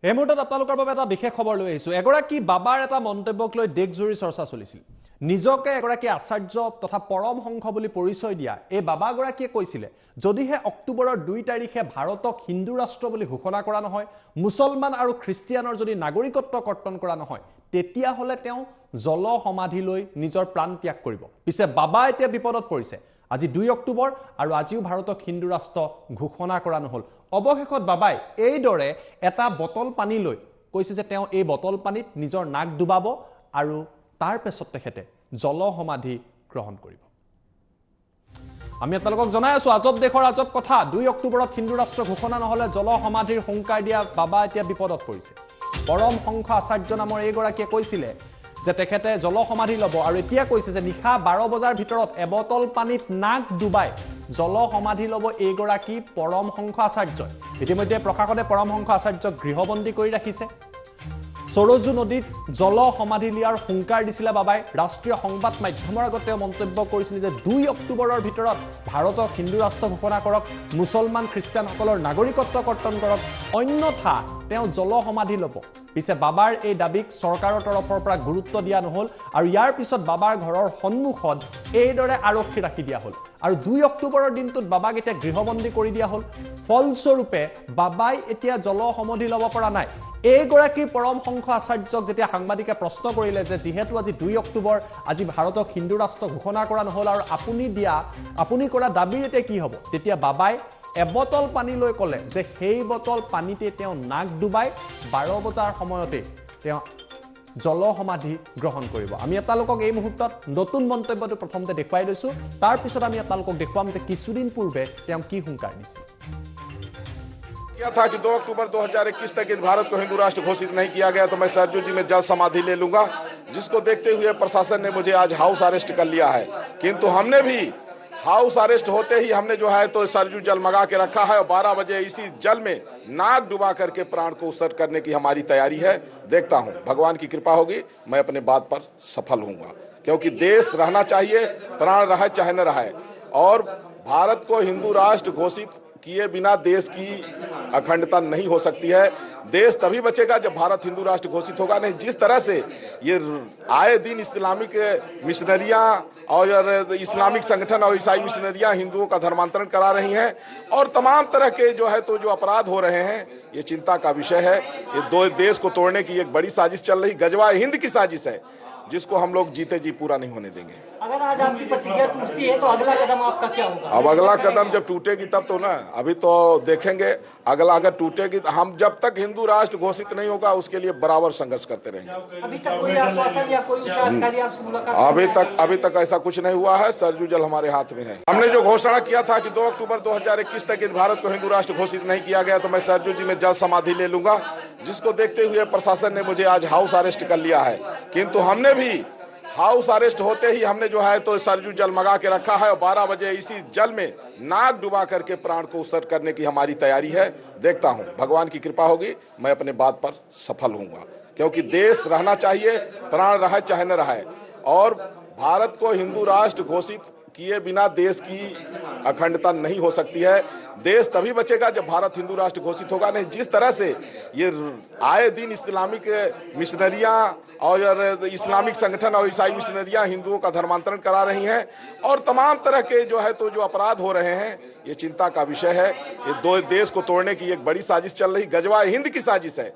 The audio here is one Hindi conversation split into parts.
এই মুহূৰ্তত আপোনালোকৰ বাবে এটা বিশেষ খবৰ লৈ আহিছো। এগৰাকী বাবাৰ এটা মন্তব্যক লৈ দেশজুৰি চৰ্চা চলিছিল। নিজকে এগৰাকী আচাৰ্য তথা পৰমহংস বুলি পৰিচয় দিয়া এই বাবাগৰাকীয়ে কৈছিলে, যদিহে অক্টোবৰৰ 2 তাৰিখে ভাৰতক হিন্দু ৰাষ্ট্ৰ বুলি ঘোষণা কৰা নহয়, মুছলমান আৰু খ্ৰীষ্টিয়ানৰ যদি নাগৰিকত্ব কৰ্তন কৰা নহয়, তেতিয়াহ'লে তেওঁ জল সমাধি লৈ নিজৰ প্ৰাণ ত্যাগ কৰিব। পিছে বাবা এতিয়া বিপদত পৰিছে। আজি 2 অক্টোবৰ আৰু আজিও ভাৰতক হিন্দু ৰাষ্ট্ৰ ঘোষণা কৰা নহল। অৱশেষত বাবাই এইদৰে এটা বটল পানী লৈ কৈছে যে তেওঁ এই বটল পানীত নিজৰ নাক ডুবাব আৰু তাৰ পিছত তেখেতে জল সমাধি গ্ৰহণ কৰিব। আমি আপোনালোকক জনাই আছো আজব দেশৰ আজব কথা। 2 অক্টোবৰত হিন্দু ৰাষ্ট্ৰ ঘোষণা নহলে জল সমাধিৰ হুংকাৰ দিয়া বাবা এতিয়া বিপদত পৰিছে। পৰমহংস আচাৰ্য নামৰ এইগৰাকীয়ে কৈছিলে যে তেখেতে জল সমাধি ল'ব আৰু এতিয়া কৈছে যে নিশা 12 বজাৰ ভিতৰত এবটল পানীত নাক ডুবাই জল সমাধি ল'ব এইগৰাকী পৰমহংস আচাৰ্যই। ইতিমধ্যে প্ৰশাসনে পৰমহংস আচাৰ্যক গৃহবন্দী কৰি ৰাখিছে। সৰজু নদীত জল সমাধি লিয়াৰ হুংকাৰ দিছিলে বাবাই। ৰাষ্ট্ৰীয় সংবাদ মাধ্যমৰ আগত তেওঁ মন্তব্য কৰিছিল যে 2 অক্টোবৰৰ ভিতৰত ভাৰতক হিন্দু ৰাষ্ট্ৰ ঘোষণা কৰক, মুছলমান খ্ৰীষ্টিয়ানসকলৰ নাগৰিকত্ব কৰ্তন কৰক, অন্যথা তেওঁ জল সমাধি ল'ব। পিছে বাবাৰ এই দাবীক চৰকাৰৰ তৰফৰ পৰা গুৰুত্ব দিয়া নহল আৰু ইয়াৰ পিছত বাবাৰ ঘৰৰ সন্মুখত এইদৰে আৰক্ষী ৰাখি দিয়া হল আৰু 2 অক্টোবৰৰ দিনটোত বাবাক এতিয়া গৃহবন্দী কৰি দিয়া হল। ফলস্বৰূপে বাবাই এতিয়া জল সমাধি ল'ব পৰা নাই। এইগৰাকী পৰমহংস আচাৰ্যক যেতিয়া সাংবাদিকে প্ৰশ্ন কৰিলে যে যিহেতু আজি 2 অক্টোবৰ, আজি ভাৰতক হিন্দু ৰাষ্ট্ৰ ঘোষণা কৰা নহল আৰু আপুনি কৰা দাবীৰ এতিয়া কি হ'ব, তেতিয়া বাবাই এবটল পানী লৈ ক'লে যে সেই বটল পানীতে তেওঁ নাক ডুবাই 12 বজাৰ সময়তে তেওঁ জল সমাধি গ্ৰহণ কৰিব। আমি আপোনালোকক এই মুহূৰ্তত নতুন মন্তব্যটো প্ৰথমতে দেখুৱাই লৈছো, তাৰ পিছত আমি আপোনালোকক দেখুৱাম যে কিছুদিন পূৰ্বে তেওঁ কি হুংকাৰ দিছিল। क्या था कि 2 अक्टूबर 2021 तक यदि भारत को हिंदू राष्ट्र घोषित नहीं किया गया तो मैं सरजू जी में जल समाधि ले लूंगा, जिसको देखते हुए प्रशासन ने मुझे आज हाउस अरेस्ट कर लिया है। किंतु हमने भी हाउस अरेस्ट होते ही हमने जो है तो सरजू जल मंगा के रखा है और 12 बजे इसी जल में नाक डुबा करके प्राण को उत्सर्ग करने की हमारी तैयारी है। देखता हूं भगवान की कृपा होगी, मैं अपने बात पर सफल होऊंगा, क्योंकि देश रहना चाहिए, प्राण रहे चाहे न रहे। और भारत को हिंदू राष्ट्र घोषित किए बिना देश की अखंडता नहीं हो सकती है। देश तभी बचेगा जब भारत हिंदू राष्ट्र घोषित होगा। नहीं जिस तरह से ये आए दिन इस्लामिक मिशनरियां और इस्लामिक संगठन और ईसाई मिशनरियां हिंदुओं का धर्मांतरण करा रही हैं और तमाम तरह के जो है तो जो अपराध हो रहे हैं, ये चिंता का विषय है। ये 2 देश को तोड़ने की एक बड़ी साजिश चल रही, गजवा हिंद की साजिश है, जिसको हम लोग जीते जी पूरा नहीं होने देंगे। अगर आज आपकी प्रतिज्ञा टूटती है तो अगला कदम आपका क्या होगा? अब अगला कदम जब टूटेगी तब तो ना, अभी तो देखेंगे। अगला अगर टूटेगी तो हम जब तक हिंदू राष्ट्र घोषित नहीं होगा उसके लिए बराबर संघर्ष करते रहेंगे। अभी तक कोई आश्वासन या कोई उच्च अधिकारी आपसे मुलाकात? अभी तक ऐसा कुछ नहीं हुआ है। सरजू जल हमारे हाथ में है। हमने जो घोषणा किया था कि 2 अक्टूबर 2021 तक यदि भारत को हिंदू राष्ट्र घोषित नहीं किया गया तो मैं सरजू जी में जल समाधि ले लूंगा, जिसको देखते हुए प्रशासन ने मुझे आज हाउस अरेस्ट कर लिया है। किंतु हमने भी हाउस अरेस्ट होते ही हमने जो है तो सरजू जल मंगा के रखा है और 12 बजे इसी जल में नाक डुबा करके प्राण को उत्सर्ग करने की हमारी तैयारी है। देखता हूं भगवान की कृपा होगी, मैं अपने बात पर सफल होऊंगा, क्योंकि देश रहना चाहिए, प्राण रहे चाहे न रहे। और भारत को हिंदू राष्ट्र घोषित किए बिना देश की अखंडता नहीं हो सकती है। देश तभी बचेगा जब भारत हिंदू राष्ट्र घोषित होगा। नहीं जिस तरह से ये आए दिन इस्लामिक मिशनरियां और इस्लामिक संगठन और ईसाई मिशनरियां हिंदुओं का धर्मांतरण करा रही हैं और तमाम तरह के जो है तो जो अपराध हो रहे हैं, ये चिंता का विषय है। ये 2 देश को तोड़ने की एक बड़ी साजिश चल रही, गजवा हिंद की साजिश है,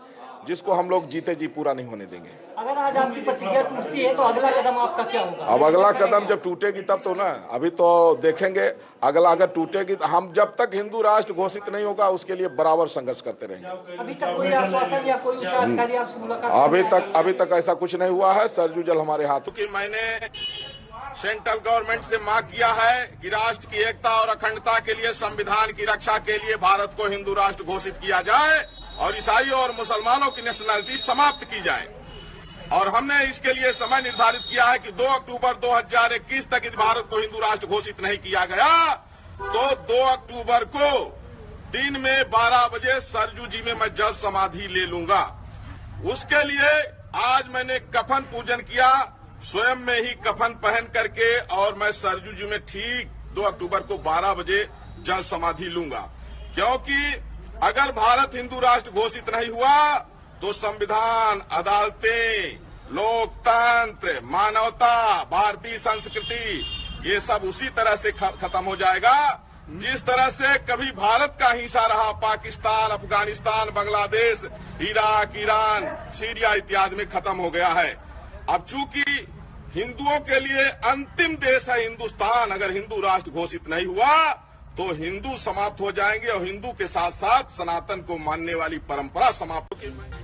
जिसको हम लोग जीते जी पूरा नहीं होने देंगे। अगर आज आपकी प्रतिज्ञा टूटती है तो अगला कदम आपका क्या होगा? अब अगला कदम जब टूटेगी तब तो ना, अभी तो देखेंगे। अगला अगर टूटेगी तो हम जब तक हिंदू राष्ट्र घोषित नहीं होगा उसके लिए बराबर संघर्ष करते रहेंगे। अभी तक कोई आश्वासन या कोई उच्च अधिकारी आपसे मुलाकात? अभी तक ऐसा कुछ नहीं हुआ है। सरजू जल हमारे हाथ। क्योंकि मैंने सेंट्रल गवर्नमेंट से मांग किया है कि राष्ट्र की एकता और अखंडता के लिए, संविधान की रक्षा के लिए भारत को हिंदू राष्ट्र घोषित किया जाए और ईसाइयों और मुसलमानों की नेशनलिटी समाप्त की जाए। और हमने इसके लिए समय निर्धारित किया है कि 2 अक्टूबर 2021 तक यदि भारत को हिंदू राष्ट्र घोषित नहीं किया गया तो 2 अक्टूबर को दिन में 12 बजे सरजू जी में मैं जल समाधि ले लूंगा। उसके लिए आज मैंने कफन पूजन किया, स्वयं में ही कफन पहन करके, और मैं सरजू जी में ठीक 2 अक्टूबर को 12 बजे जल समाधि लूंगा। क्योंकि अगर भारत हिंदू राष्ट्र घोषित नहीं हुआ तो संविधान, अदालतें, लोकतंत्र, मानवता, भारतीय संस्कृति, ये सब उसी तरह से खत्म हो जाएगा जिस तरह से कभी भारत का हिस्सा रहा Pakistan, Afghanistan, Bangladesh, Iraq, Iran, Syria इत्यादि में खत्म हो गया है। अब चूंकि हिंदुओं के लिए अंतिम देश है हिंदुस्तान, अगर हिंदू राष्ट्र घोषित नहीं हुआ तो हिंदू समाप्त हो जाएंगे और हिंदू के साथ साथ सनातन को मानने वाली परंपरा समाप्त होगी।